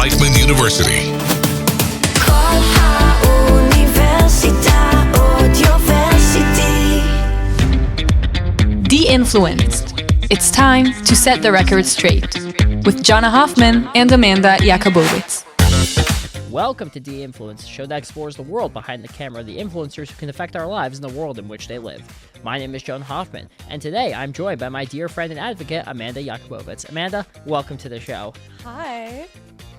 Reichman University. Deinfluenced. It's time to set the record straight with Jana Hoffman and Amanda Yakobovits. Welcome to Deinfluenced, a show that explores the world behind the camera, the influencers who can affect our lives and the world in which they live. My name is Jana Hoffman, and today I'm joined by my dear friend and advocate, Amanda Yakobovits. Amanda, welcome to the show. Hi.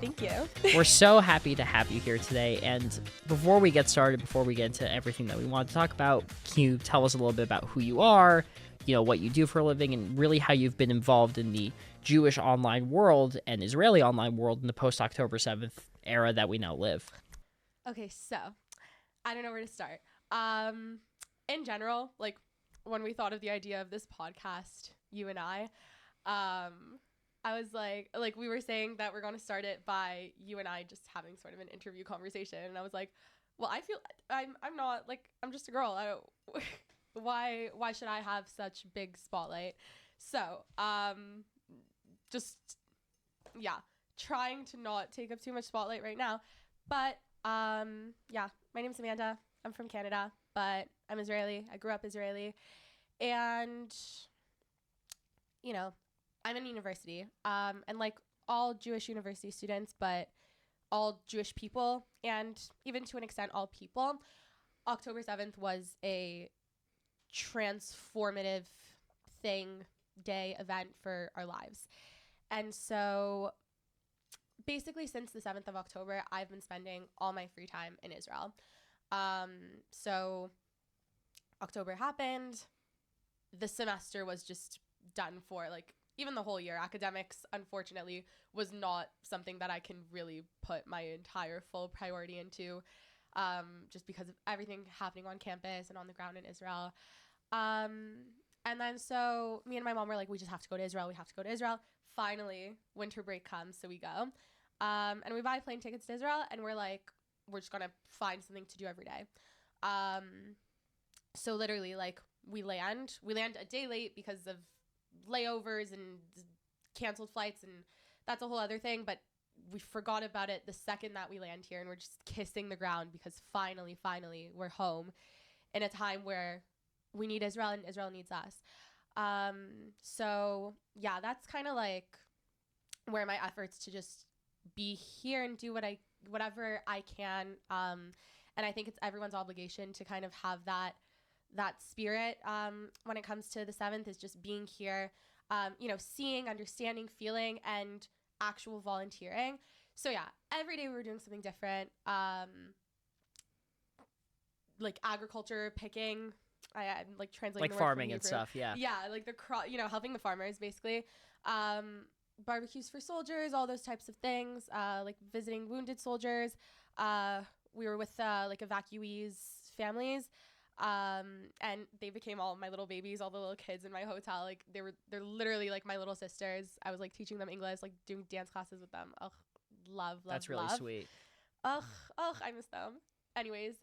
Thank you. We're so happy to have you here today, and before we get started, before we get into everything that we want to talk about, can you tell us a little bit about who you are, what you do for a living, and really how you've been involved in the Jewish online world and Israeli online world in the post-October 7th era that we now live? Okay, so I don't know where to start. In general, like when we thought of the idea of this podcast, you and I was like we were saying that we're going to start it by you and I just having sort of an interview conversation, and I was like, well, I feel I'm not like, I'm just a girl. I don't why should I have such big spotlight? So, trying to not take up too much spotlight right now. But my name's Amanda. I'm from Canada, but I'm Israeli. I grew up Israeli. And I'm in university. And like all Jewish university students, but all Jewish people, and even to an extent all people, October 7th was a transformative event for our lives. And so basically since the 7th of October, I've been spending all my free time in Israel. So October happened. The semester was just done for, like, even the whole year. Academics, unfortunately, was not something that I can really put my entire full priority into, just because of everything happening on campus and on the ground in Israel. And then so me and my mom were like, we just have to go to Israel. We have to go to Israel. Finally, winter break comes, so we go. And we buy plane tickets to Israel, and we're like, we're just going to find something to do every day. So literally, like, we land a day late because of layovers and canceled flights, and that's a whole other thing, but we forgot about it the second that we land here, and we're just kissing the ground because finally, we're home in a time where we need Israel and Israel needs us. So yeah, that's kind of like where my efforts to just be here and do whatever I can. And I think it's everyone's obligation to kind of have that spirit when it comes to the 7th, is just being here, seeing, understanding, feeling, and actual volunteering. So yeah, every day we were doing something different. Like agriculture, picking. I'm like translating like the word farming from and Hebrew. stuff, yeah. Yeah, like helping the farmers basically. Barbecues for soldiers, all those types of things. Like visiting wounded soldiers. We were with like evacuees' families. And they became all my little babies, all the little kids in my hotel. Like they're literally like my little sisters. I was like teaching them English, like doing dance classes with them. Ugh, love. That's really sweet. Ugh, I miss them. Anyways,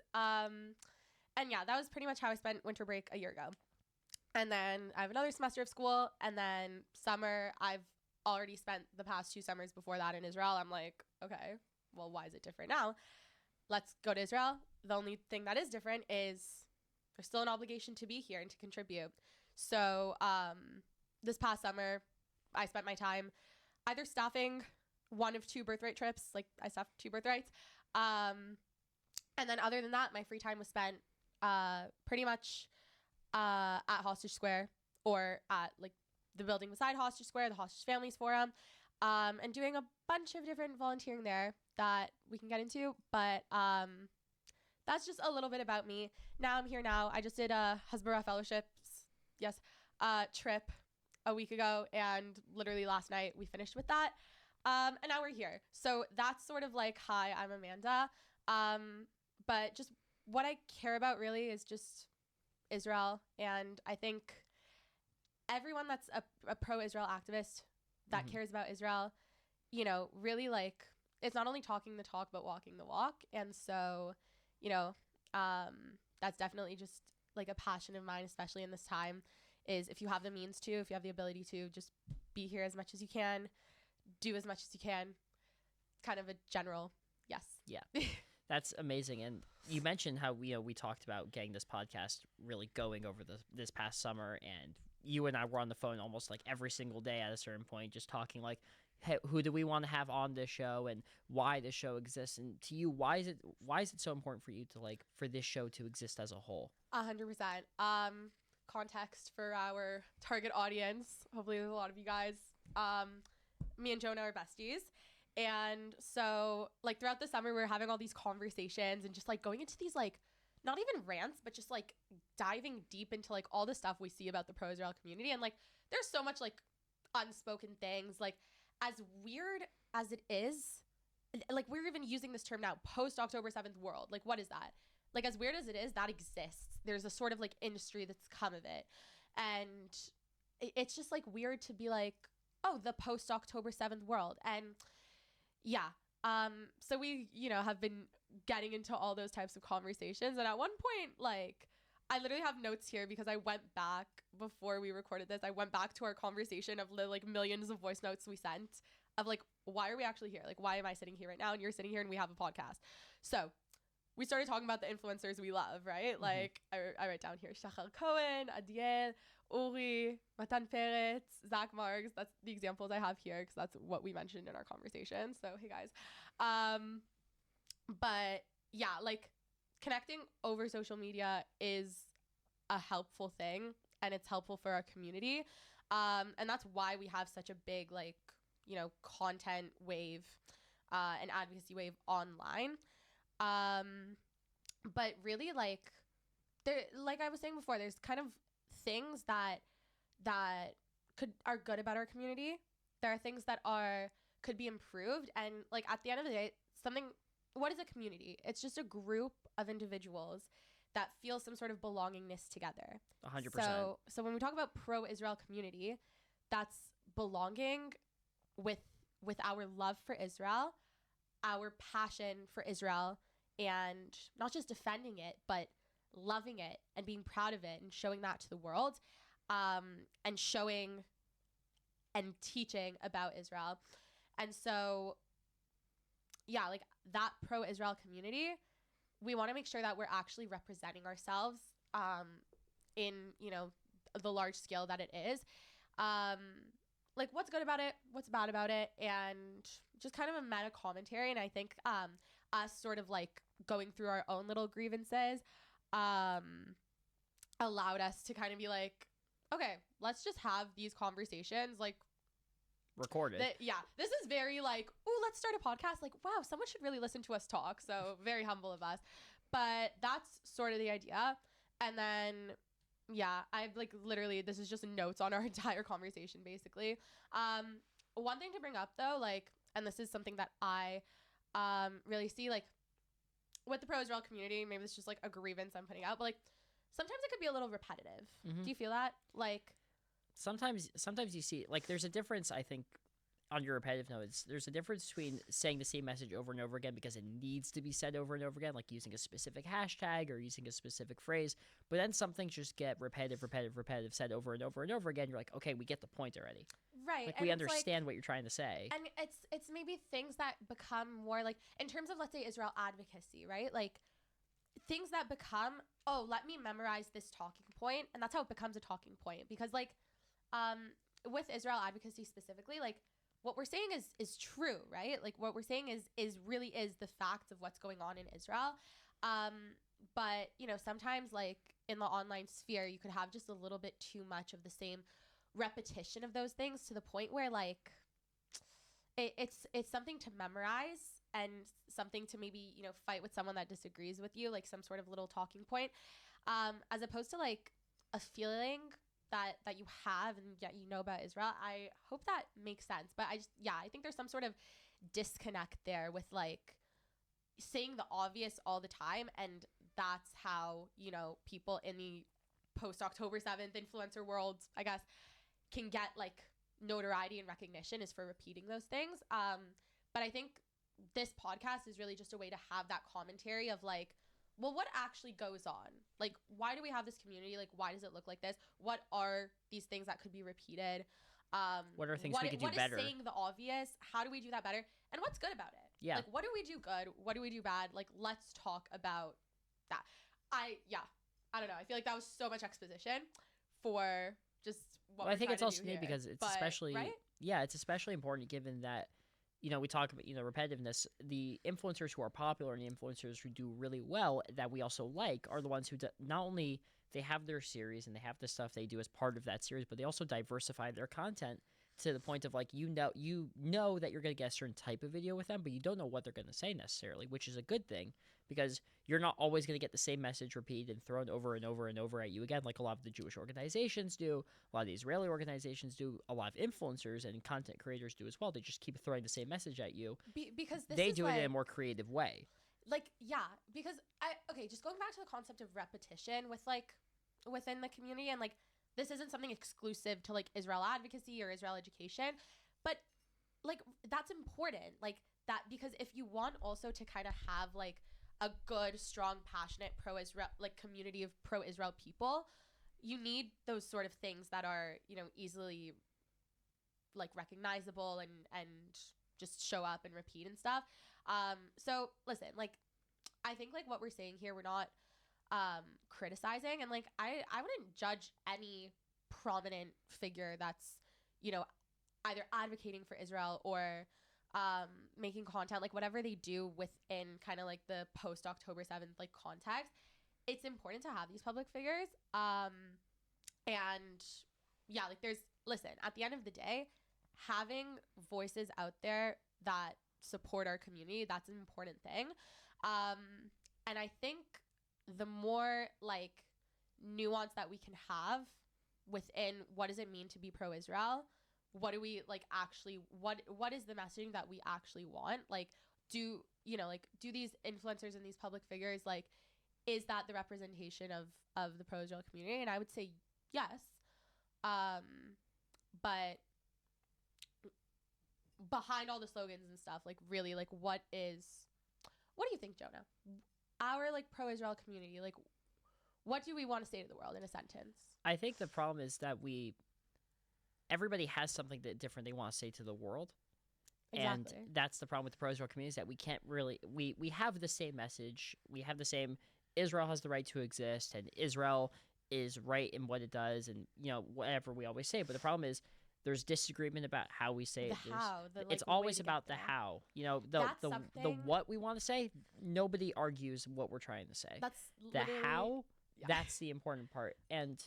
and yeah, that was pretty much how I spent winter break a year ago. And then I have another semester of school, and then summer. I've already spent the past 2 summers before that in Israel. I'm like, okay, well, why is it different now? Let's go to Israel. The only thing that is different is there's still an obligation to be here and to contribute. So this past summer, I spent my time either staffing one of 2 birthright trips, like I staffed 2 birthrights. And then other than that, my free time was spent pretty much at Hostage Square, or at like the building beside Hostage Square, the Hostage Families Forum, and doing a bunch of different volunteering there that we can get into. But that's just a little bit about me. Now I'm here now. I just did a hasbara fellowships, trip a week ago, and literally last night we finished with that. And now we're here. So that's sort of like, hi, I'm Amanda. But just what I care about really is just Israel. And I think everyone that's a pro-Israel activist that cares about Israel, really, like, it's not only talking the talk, but walking the walk. And so, that's definitely just like a passion of mine, especially in this time, is if you have the means to, if you have the ability to, just be here as much as you can, do as much as you can, kind of a general yes. Yeah. That's amazing. And you mentioned how we talked about getting this podcast really going over this past summer, and you and I were on the phone almost like every single day at a certain point, just talking like, hey, who do we want to have on this show and why this show exists? And to you, why is it so important for you to like for this show to exist as a whole? 100%. Context for our target audience. Hopefully there's a lot of you guys. Me and Jonah are besties. And so like throughout the summer, we were having all these conversations and just like going into these like, not even rants, but just like diving deep into like all the stuff we see about the pro-Israel community. And like, there's so much like unspoken things, like as weird as it is, like we're even using this term now, post-October 7th world. Like, what is that? Like, as weird as it is, that exists. There's a sort of like industry that's come of it. And it's just like weird to be like, oh, the post-October 7th world. And yeah. So we, have been getting into all those types of conversations. And at one point, like, I literally have notes here because I went back before we recorded this. I went back to our conversation of like millions of voice notes we sent of like, why are we actually here? Like, why am I sitting here right now? And you're sitting here and we have a podcast. So we started talking about the influencers we love, right? Mm-hmm. Like I write down here, Shachar Cohen, Adiel, Uri, Matan Peretz, Zach Marks. That's the examples I have here because that's what we mentioned in our conversation. So, hey guys. But yeah, like connecting over social media is a helpful thing and it's helpful for our community. And that's why we have such a big, like, content wave and advocacy wave online. But really like I was saying before, there's kind of things that are good about our community. There are things that could be improved. And like at the end of the day, what is a community? It's just a group of individuals that feel some sort of belongingness together. 100%. So when we talk about pro-Israel community, that's belonging with our love for Israel, our passion for Israel, and not just defending it, but loving it and being proud of it and showing that to the world, and showing and teaching about Israel. And so, yeah, like that pro-Israel community, we want to make sure that we're actually representing ourselves in, the large scale that it is. Like what's good about it, what's bad about it, and just kind of a meta commentary. And I think us sort of like going through our own little grievances allowed us to kind of be like, okay, let's just have these conversations, like recorded. This is very like, ooh, let's start a podcast. Like, wow, someone should really listen to us talk. So very humble of us. But that's sort of the idea. And then, yeah, I've like literally, this is just notes on our entire conversation, basically. One thing to bring up though, like, and this is something that I really see, like, with the pro-Israel community, maybe it's just like a grievance I'm putting out, but like sometimes it could be a little repetitive. Mm-hmm. Do you feel that? Like sometimes you see like there's a difference, I think, on your repetitive notes. There's a difference between saying the same message over and over again because it needs to be said over and over again, like using a specific hashtag or using a specific phrase. But then some things just get repetitive, said over and over and over again. You're like, okay, we get the point already. Right. Like, we understand what you're trying to say. And it's maybe things that become more like, in terms of, let's say, Israel advocacy, right? Like things that become, oh, let me memorize this talking point. And that's how it becomes a talking point. Because like with Israel advocacy specifically, like what we're saying is true, right? Like what we're saying is really is the facts of what's going on in Israel. But, sometimes like in the online sphere, you could have just a little bit too much of the same repetition of those things to the point where like it's something to memorize and something to maybe, fight with someone that disagrees with you, like some sort of little talking point, as opposed to like a feeling that you have and yet about Israel. I hope that makes sense. But I think there's some sort of disconnect there with like saying the obvious all the time, and that's how, people in the post-October 7th influencer world, I guess, can get like notoriety and recognition, is for repeating those things. But I think this podcast is really just a way to have that commentary of like, well, what actually goes on? Like, why do we have this community? Like, why does it look like this? What are these things that could be repeated? What are things we could do better? What is saying the obvious? How do we do that better? And what's good about it? Yeah. Like, what do we do good? What do we do bad? Like, let's talk about that. I don't know. I feel like that was so much exposition for just what Well, I we're think trying it's to also do neat here. because it's But, especially right? it's especially important given that we talk about repetitiveness. The influencers who are popular and the influencers who do really well that we also like are the ones who not only they have their series and they have the stuff they do as part of that series, but they also diversify their content to the point of like you know that you're going to get a certain type of video with them, but you don't know what they're going to say necessarily, which is a good thing because you're not always going to get the same message repeated and thrown over and over and over at you again, like a lot of the Jewish organizations do, a lot of the Israeli organizations do, a lot of influencers and content creators do as well. They just keep throwing the same message at you. Because this they is do it in a what- more creative way. Like, yeah, because just going back to the concept of repetition with like within the community, and like this isn't something exclusive to like Israel advocacy or Israel education, but like that's important, like that, because if you want also to kind of have like a good, strong, passionate pro-Israel like community of pro-Israel people, you need those sort of things that are easily like recognizable and just show up and repeat and stuff. So listen, like I think like what we're saying here, we're not criticizing, and like I wouldn't judge any prominent figure that's either advocating for Israel or making content, like whatever they do within kind of like the post October 7th like context. It's important to have these public figures, and yeah, like listen, at the end of the day, having voices out there that support our community, that's an important thing. And I think the more like nuance that we can have within what does it mean to be pro-Israel, what do we like actually, what is the messaging that we actually want? Like, do these influencers and these public figures, like, is that the representation of the pro-Israel community? And I would say yes. But behind all the slogans and stuff, like really, like what do you think, Jonah? Our like pro-Israel community, like what do we want to say to the world in a sentence? I think the problem is that everybody has something that different they want to say to the world. Exactly. And that's the problem with the pro-Israel community, is that we can't really we have the same message. We have the same Israel has the right to exist and Israel is right in what it does, and whatever we always say. But the problem is there's disagreement about how we say it. It's always about the how. The what we want to say, nobody argues what we're trying to say. That's the how, that's the important part. And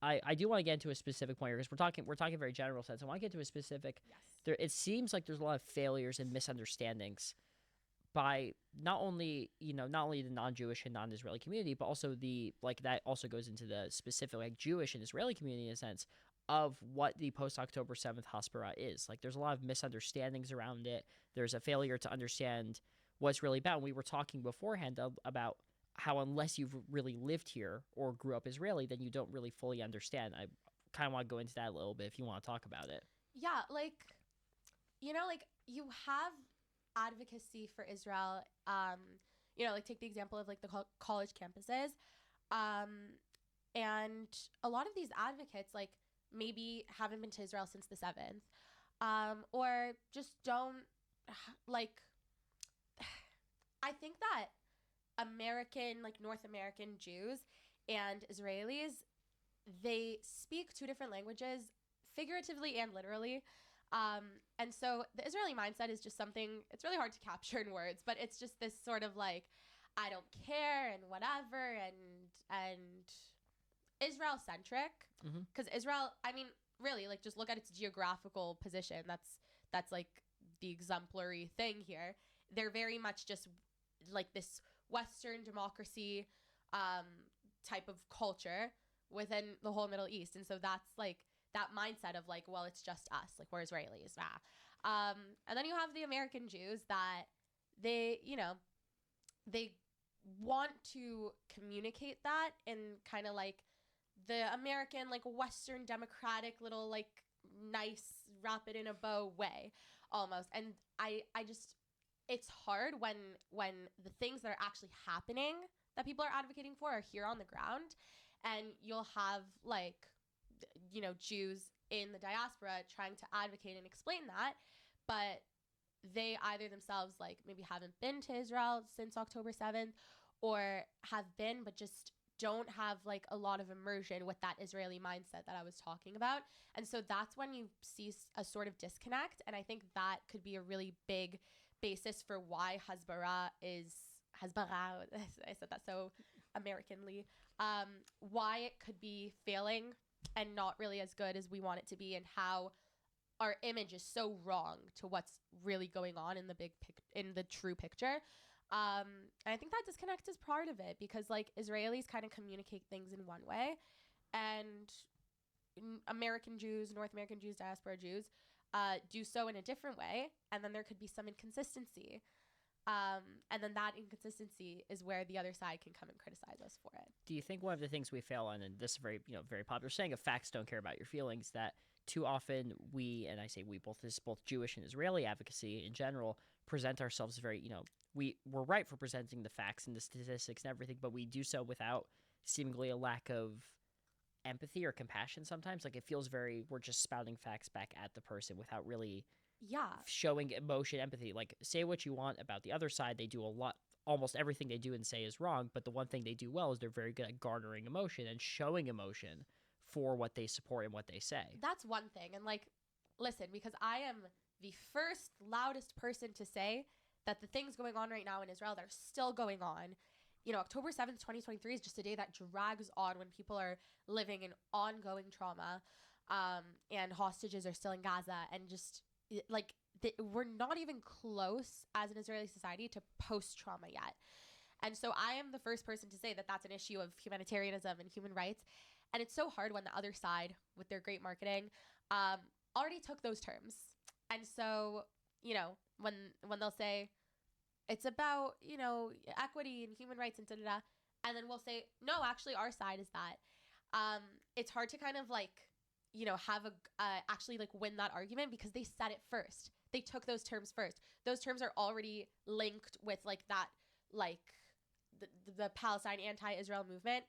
I do want to get into a specific point here because we're talking very general sense. I want to get to a specific. Yes. It seems like there's a lot of failures and misunderstandings by not only the non-Jewish and non-Israeli community, but also that also goes into the specific like Jewish and Israeli community in a sense of what the post-October 7th hasbara is. Like there's a lot of misunderstandings around it. There's a failure to understand what's really about. And we were talking beforehand about how unless you've really lived here or grew up Israeli, then you don't really fully understand. I kind of want to go into that a little bit if you want to talk about it. Yeah, like, like you have advocacy for Israel, like take the example of like the college campuses, and a lot of these advocates like maybe haven't been to Israel since the 7th, or just don't like. I think that North American Jews and Israelis, they speak two different languages, figuratively and literally. And so the Israeli mindset is just something, it's really hard to capture in words, but it's just this sort of like, I don't care and whatever, and Israel centric. Because Israel, I mean, really, like just look at its geographical position. That's like the exemplary thing here. They're very much just like this Western democracy type of culture within the whole Middle East. And so that's like that mindset of like, well, it's just us, like we're Israelis. And then you have the American Jews that they want to communicate that in kind of like the American, like Western democratic little like nice, wrap it in a bow way almost. And I just, it's hard when the things that are actually happening that people are advocating for are here on the ground, and you'll have like, Jews in the diaspora trying to advocate and explain that, but they either themselves like maybe haven't been to Israel since October 7th, or have been but just don't have like a lot of immersion with that Israeli mindset that I was talking about. And so that's when you see a sort of disconnect. And I think that could be a really big basis for why hasbara, I said that so Americanly, why it could be failing and not really as good as we want it to be, and how our image is so wrong to what's really going on in the true picture. And I think that disconnect is part of it, because like Israelis kind of communicate things in one way, and American Jews, North American Jews, diaspora Jews do so in a different way, and then there could be some inconsistency. And then that inconsistency is where the other side can come and criticize us for it. Do you think one of the things we fail on, and this is very popular saying of facts don't care about your feelings, that too often we, and I say we, both Jewish and Israeli advocacy in general, present ourselves very, we're right for presenting the facts and the statistics and everything, but we do so without seemingly a lack of empathy or compassion sometimes. Like, it feels we're just spouting facts back at the person without really showing emotion, empathy. Like, say what you want about the other side. They do a lot, almost everything they do and say is wrong, but the one thing they do well is they're very good at garnering emotion and showing emotion for what they support and what they say. That's one thing. And like, listen, because I am the first loudest person to say that the things going on right now in Israel that are still going on, October 7th, 2023 is just a day that drags on when people are living in ongoing trauma, and hostages are still in Gaza, and just like we're not even close as an Israeli society to post-trauma yet. And so I am the first person to say that that's an issue of humanitarianism and human rights. And it's so hard when the other side, with their great marketing, already took those terms. And so, when they'll say it's about, equity and human rights and da-da-da, and then we'll say, no, actually our side is that. It's hard to kind of like, have actually like win that argument, because they said it first. They took those terms first. Those terms are already linked with like that, like the Palestine anti-Israel movement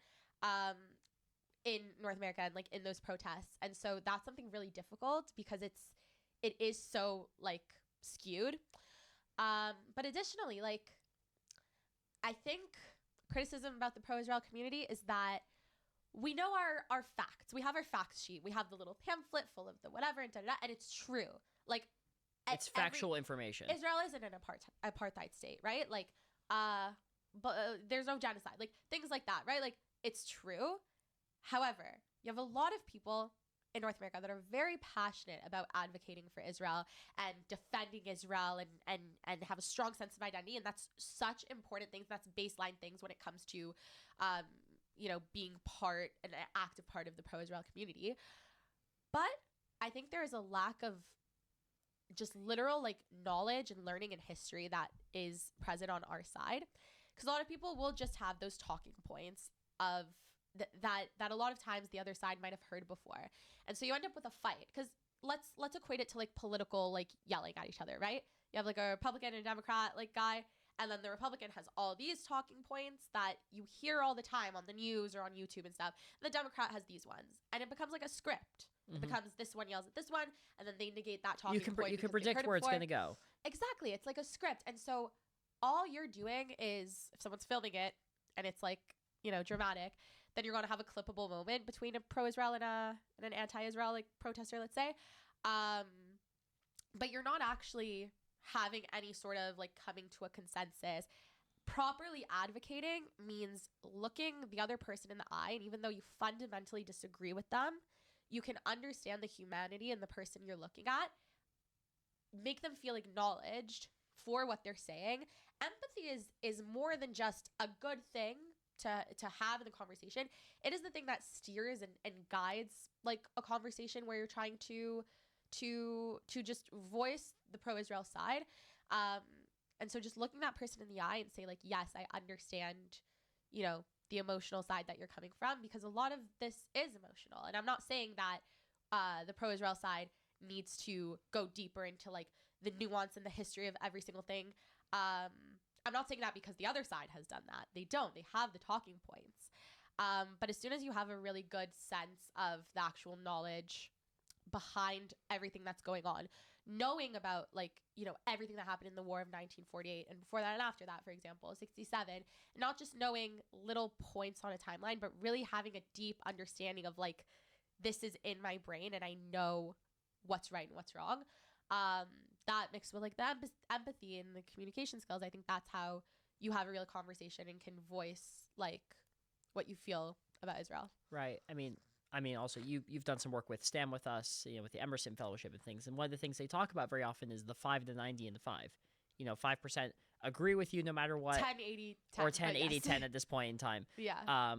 in North America, and like in those protests. And so that's something really difficult, because it is so like skewed. But additionally, like, I think criticism about the pro-Israel community is that we know our facts. We have our facts sheet. We have the little pamphlet full of the whatever and da-da-da, and it's true. Like, it's factual information. Israel isn't an apartheid state, right? Like, but there's no genocide. Like, things like that, right? Like, it's true. However, you have a lot of people in North America that are very passionate about advocating for Israel and defending Israel, and have a strong sense of identity. And that's such important things. That's baseline things when it comes to, being an active part of the pro-Israel community. But I think there is a lack of just literal like knowledge and learning and history that is present on our side. Because a lot of people will just have those talking points of that a lot of times the other side might have heard before. And so you end up with a fight, because let's equate it to like political, like yelling at each other, right? You have like a Republican and a Democrat like guy, and then the Republican has all these talking points that you hear all the time on the news or on YouTube and stuff. And the Democrat has these ones, and it becomes like a script. It becomes this one yells at this one, and then they negate that talking point. You can predict where it's going to go. Exactly. It's like a script. And so all you're doing is, if someone's filming it and it's like, dramatic, then you're going to have a clippable moment between a pro-Israel and an anti-Israel like protester, let's say. But you're not actually having any sort of like coming to a consensus. Properly advocating means looking the other person in the eye, and even though you fundamentally disagree with them, you can understand the humanity in the person you're looking at, make them feel acknowledged for what they're saying. Empathy is more than just a good thing to have in the conversation. It is the thing that steers and guides like a conversation where you're trying to just voice the pro-Israel side. And so just looking that person in the eye and say like, yes, I understand, the emotional side that you're coming from, because a lot of this is emotional. And I'm not saying that the pro-Israel side needs to go deeper into like the nuance and the history of every single thing. I'm not saying that because the other side has done that. They don't. They have the talking points. But as soon as you have a really good sense of the actual knowledge behind everything that's going on, knowing about like, you know, everything that happened in the war of 1948 and before that and after that, for example, 67, not just knowing little points on a timeline, but really having a deep understanding of like, this is in my brain and I know what's right and what's wrong. That mixed with like the empathy and the communication skills, I think that's how you have a real conversation and can voice like what you feel about Israel. Right. I mean, also you've done some work with STEM with us, you know, with the Emerson Fellowship and things. And one of the things they talk about very often is the 5 to 90 and the 5. You know, 5% agree with you no matter what. 10, 80, 10. Or 10, 80, yes. 10 at this point in time. Yeah.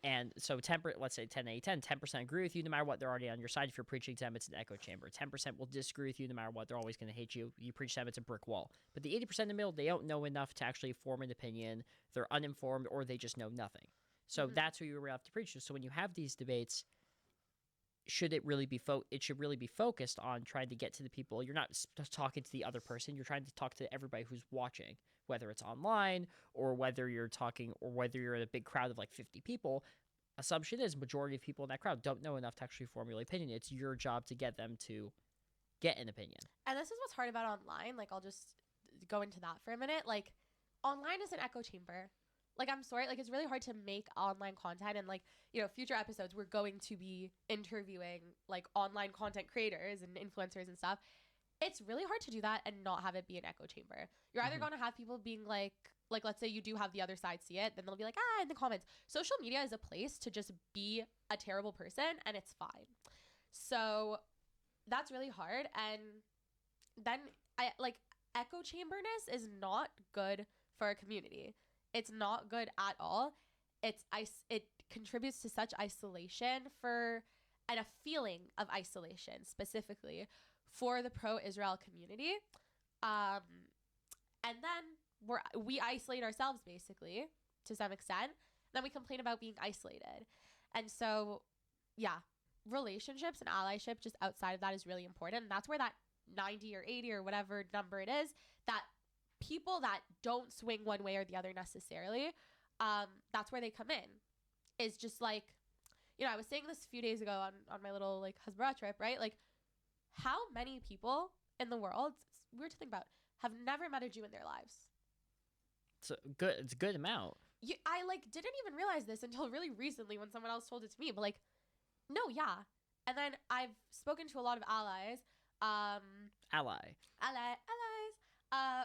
And so let's say 10, 80, 10, 10% agree with you no matter what. They're already on your side. If you're preaching to them, it's an echo chamber. 10% will disagree with you no matter what. They're always going to hate you. You preach to them, it's a brick wall. But the 80% in the middle, they don't know enough to actually form an opinion. They're uninformed or they just know nothing. So that's who you really have to preach to. So when you have these debates, it should really be focused on trying to get to the people. You're not just talking to the other person. You're trying to talk to everybody who's watching, whether it's online or whether you're in a big crowd of like 50 people. Assumption is majority of people in that crowd don't know enough to actually formulate opinion. It's your job to get them to get an opinion. And this is what's hard about online. Like, I'll just go into that for a minute. Like, online is an echo chamber. Like, I'm sorry, like, it's really hard to make online content. And, like, you know, future episodes, we're going to be interviewing, like, online content creators and influencers and stuff. It's really hard to do that and not have it be an echo chamber. You're either going to have people being like, let's say you do have the other side see it, then they'll be like, in the comments. Social media is a place to just be a terrible person, and it's fine. So that's really hard. And then, echo chamberness is not good for a community. It's not good at all. It contributes to such isolation and a feeling of isolation specifically for the pro-Israel community. And then we isolate ourselves basically to some extent. Then we complain about being isolated. And so, yeah, relationships and allyship just outside of that is really important. And that's where that 90 or 80 or whatever number it is, that people that don't swing one way or the other necessarily, that's where they come in. Is just like, you know, I was saying this a few days ago on my little like hasbara trip, right? Like, how many people in the world, it's weird to think about, have never met a Jew in their lives? It's a good amount. I like didn't even realize this until really recently when someone else told it to me, but like, no, yeah. And then I've spoken to a lot of allies, Allies,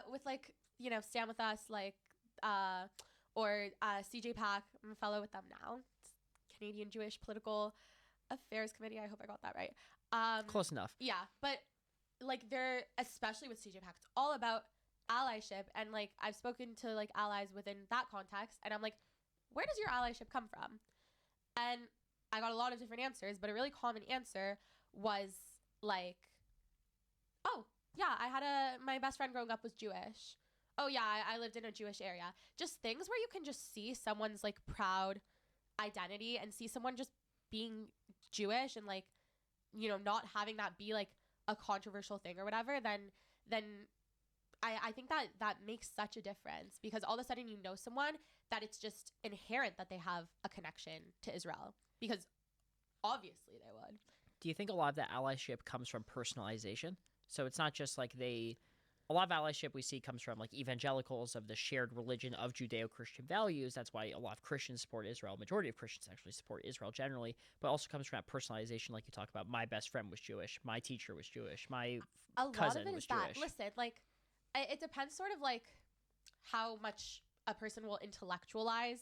with like, you know, Stand With Us, like, or CJ Pack. I'm a fellow with them now. It's Canadian Jewish Political Affairs Committee. I hope I got that right. close enough. Yeah, but like they're, especially with CJ Pack, it's all about allyship. And like I've spoken to like allies within that context, and I'm like, where does your allyship come from? And I got a lot of different answers, but a really common answer was like, oh yeah, my best friend growing up was Jewish. Oh yeah, I lived in a Jewish area. Just things where you can just see someone's like proud identity and see someone just being Jewish and like, you know, not having that be like a controversial thing or whatever, then I think that makes such a difference, because all of a sudden you know someone that it's just inherent that they have a connection to Israel, because obviously they would. Do you think a lot of that allyship comes from personalization? So it's not just like a lot of allyship we see comes from like evangelicals of the shared religion of Judeo-Christian values. That's why a lot of Christians support Israel. Majority of Christians actually support Israel generally, but also comes from that personalization, like you talk about. My best friend was Jewish. My teacher was Jewish. My cousin was Jewish. Listen, like, it depends sort of like how much a person will intellectualize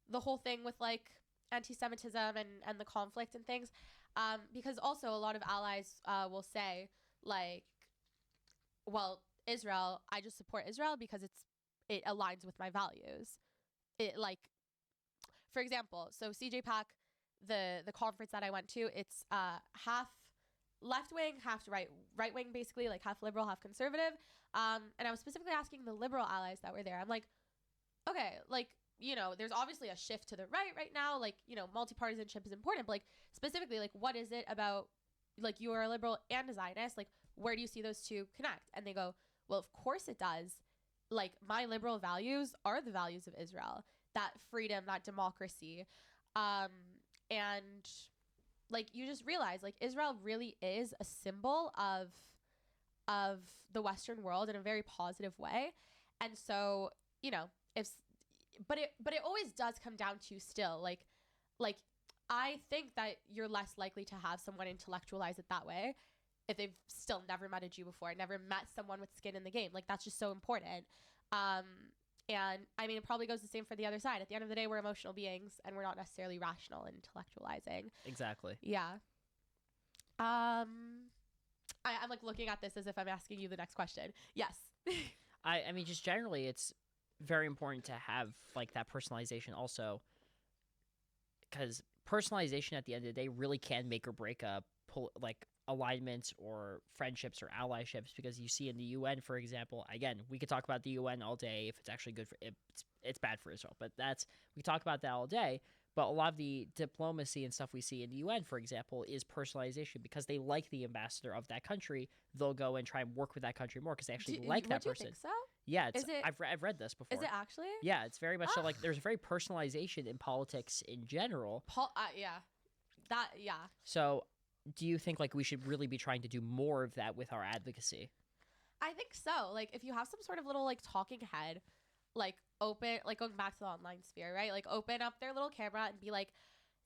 the whole thing with like anti-Semitism and the conflict and things. Because also a lot of allies will say like, well, Israel, I just support Israel because it aligns with my values. It like, for example, so CJ Pack, the conference that I went to, it's half left wing, half right wing, basically, like half liberal, half conservative. And I was specifically asking the liberal allies that were there. I'm like, okay, like, you know, there's obviously a shift to the right now. Like, you know, multipartisanship is important, but like specifically, like, what is it about, like, you are a liberal and a Zionist? Like, where do you see those two connect? And they go, well, of course it does. Like, my liberal values are the values of Israel, that freedom, that democracy. And like, you just realize like Israel really is a symbol of of the Western world in a very positive way. And so, you know, but it always does come down to still like I think that you're less likely to have someone intellectualize it that way if they've still never met a Jew before, never met someone with skin in the game. Like, that's just so important. And I mean, it probably goes the same for the other side. At the end of the day, we're emotional beings and we're not necessarily rational and intellectualizing. Exactly. Yeah. I'm like looking at this as if I'm asking you the next question. Yes. I mean, just generally, it's very important to have like that personalization also, because personalization at the end of the day really can make or break like alignments or friendships or allyships. Because you see in the UN, for example, again, we could talk about the UN all day if it's actually good for it's bad for Israel, but we talk about that all day. But a lot of the diplomacy and stuff we see in the UN, for example, is personalization. Because they like the ambassador of that country, they'll go and try and work with that country more because they actually like that person. Would you think so? Yeah, I've read this before. Is it actually? Yeah, it's very much so. Like, there's very personalization in politics in general. Yeah. So, do you think like we should really be trying to do more of that with our advocacy? I think so. Like, if you have some sort of little like talking head, like open, like going back to the online sphere, right? Like, open up their little camera and be like,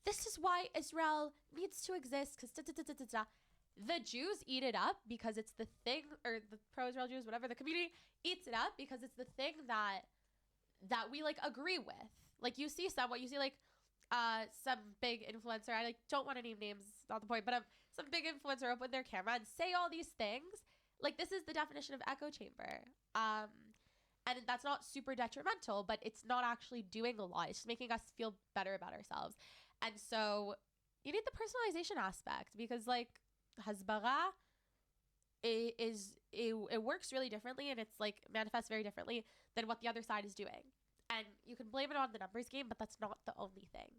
this is why Israel needs to exist, because the Jews eat it up because it's the thing, or the pro-Israel Jews, whatever, the community eats it up because it's the thing that we like agree with. Like, you see like some big influencer, I like don't want to name names, not the point, but some big influencer open their camera and say all these things. Like, this is the definition of echo chamber. And that's not super detrimental, but it's not actually doing a lot. It's just making us feel better about ourselves. And so you need the personalization aspect, because like hasbara it works really differently, and it's like manifests very differently than what the other side is doing. And you can blame it on the numbers game, but that's not the only thing.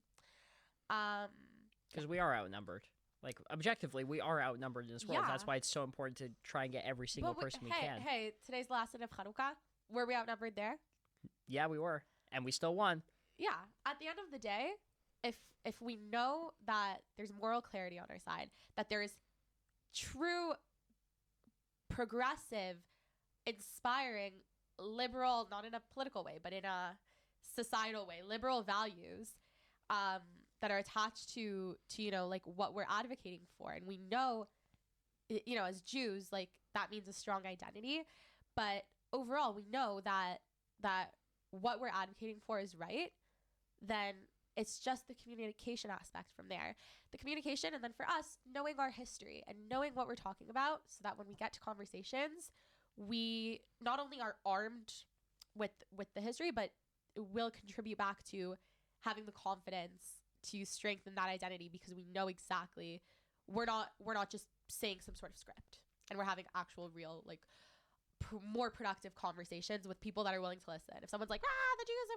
Because we are outnumbered. Like, objectively, we are outnumbered in this world. Yeah. That's why it's so important to try and get every single person we can. Hey, today's the last night of Hanukkah. Were we outnumbered there? Yeah, we were. And we still won. Yeah. At the end of the day, if we know that there's moral clarity on our side, that there is true, progressive, inspiring, liberal, not in a political way, but in a societal way, liberal values that are attached to you know, like what we're advocating for. And we know, you know, as Jews, like that means a strong identity. But overall, we know that what we're advocating for is right. Then it's just the communication aspect from there. The communication, and then for us, knowing our history and knowing what we're talking about, so that when we get to conversations, we not only are armed with the history, but it will contribute back to having the confidence to strengthen that identity, because we know exactly we're not just saying some sort of script, and we're having actual real like more productive conversations with people that are willing to listen. If someone's like, the Jews, blah,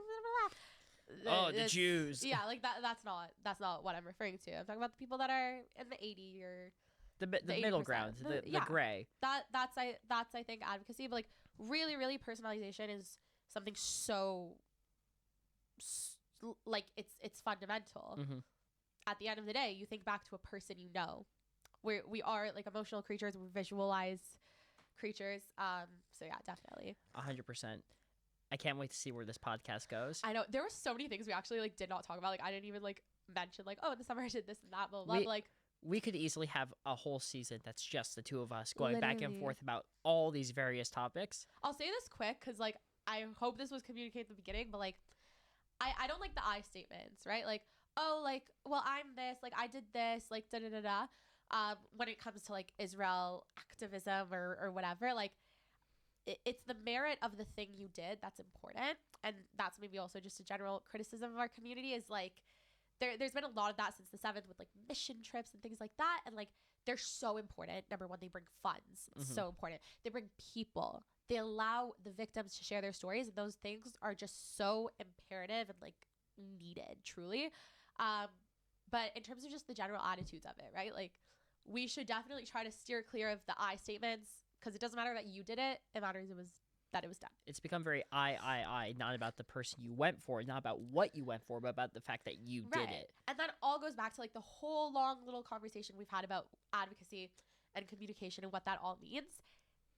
blah, blah, the Jews. Yeah, like that's not what I'm referring to. I'm talking about the people that are in the 80 or the middle ground, the gray. That's I think advocacy, but like really, really personalization is something so like it's fundamental. Mm-hmm. At the end of the day, you think back to a person you know. We are like emotional creatures. We're visualized creatures. So yeah, definitely. 100%. I can't wait to see where this podcast goes. I know there were so many things we actually like did not talk about. Like, I didn't even like mention like, oh, in the summer I did this and that, blah blah. But, like, we could easily have a whole season that's just the two of us going back and Literally. forth about all these various topics. I'll say this quick because like I hope this was communicated at the beginning, but like I don't like the I statements, right? Like, oh, like, well, I'm this, like I did this, like da da da da. When it comes to like Israel activism or whatever, like it's the merit of the thing you did that's important. And that's maybe also just a general criticism of our community is like there's been a lot of that since the 7th with like mission trips and things like that. And like they're so important. Number one, they bring funds. It's so important. They bring people. They allow the victims to share their stories. And those things are just so imperative and like needed, truly. But in terms of just the general attitudes of it, right? Like we should definitely try to steer clear of the I statements, because it doesn't matter that you did it. It matters that it was done. It's become very I, not about the person you went for, not about what you went for, but about the fact that you did it. And that all goes back to like the whole long little conversation we've had about advocacy and communication and what that all means.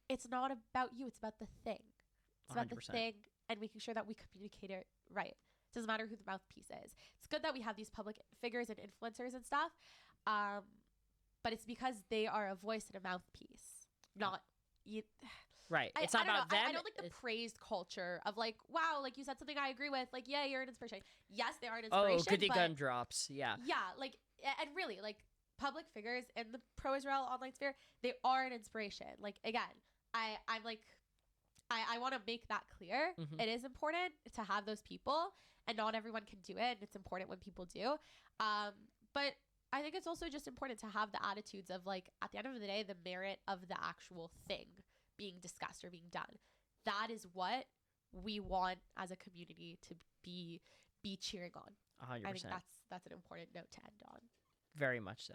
it's not about you. It's about the thing. It's about 100%. the thing and making sure that we communicate it right. It doesn't matter who the mouthpiece is. It's good that we have these public figures and influencers and stuff, but it's because they are a voice and a mouthpiece, not you. Right. It's not about them. I don't like the praised culture of like, wow, like you said something I agree with. Like, yeah, you're an inspiration. Yes, they are an inspiration. Oh, goody gun drops. Yeah. Yeah, like, and really, like, public figures in the pro-Israel online sphere, they are an inspiration. Like, again, I'm like, I want to make that clear. Mm-hmm. It is important to have those people, and not everyone can do it, and it's important when people do. But I think it's also just important to have the attitudes of, like, at the end of the day, the merit of the actual thing being discussed or being done. That is what we want as a community to be cheering on. 100%. I think that's an important note to end on. Very much so.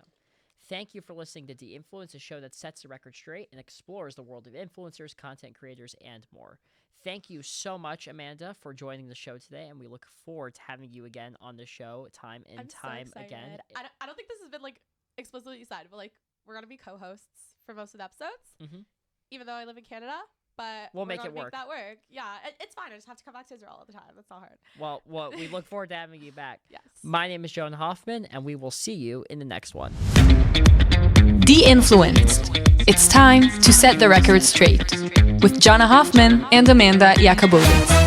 Thank you for listening to Deinfluenced, a show that sets the record straight and explores the world of influencers, content creators, and more. Thank you so much, Amanda, for joining the show today, and we look forward to having you again on the show time and time again. I don't think this has been, like, explicitly said, but, like, we're going to be co-hosts for most of the episodes, even though I live in Canada. But we'll make it work. Make that work. Yeah, it's fine. I just have to come back to Israel all the time. That's not hard. Well, we look forward to having you back. Yes. My name is Jonah Hoffman, and we will see you in the next one. Deinfluenced. It's time to set the record straight with Jonah Hoffman and Amanda Yakobovits.